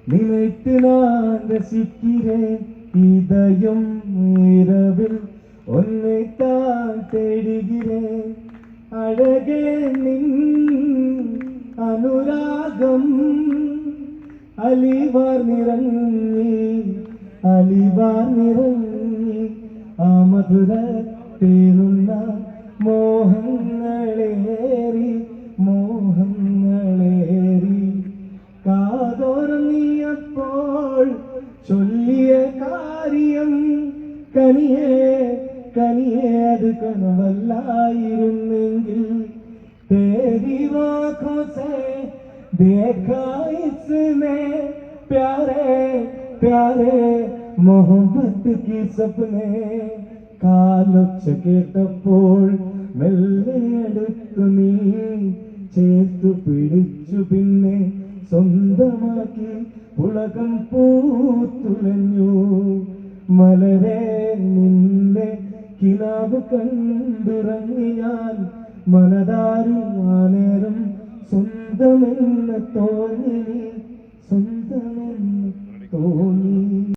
நினைத்து நான் ரசிக்கிறேன் இதயம் இரவில் உன்னைத்தான் தேடுகிறேன் அழகே நின் അനുരാഗം അലിവാർ നിറങ്ങി ആ മധുര തേനുന്ന മോഹങ്ങളേറി കാതോർന്നിയപ്പോൾ ചൊല്ലിയ കാര്യം കനിയേ അത് കനവല്ലായിരുന്നെങ്കിൽ तेरी आँखों से देखा इसने प्यारे प्यारे मोहब्बत की सपने കാലൊച്ച കേട്ടപ്പോൾ മെല്ലെ അടുത്തു നീ ചേർത്തു പിടിച്ചു പിന്നെ സ്വന്തമാക്കി പുളകം പൂത്തുലഞ്ഞു മലരെ നിന്നെ കിനാവ് കണ്ടുറങ്ങി ഞാൻ മനതാരിൽ ആ നേരം സ്വന്തമെന്ന് തോന്നി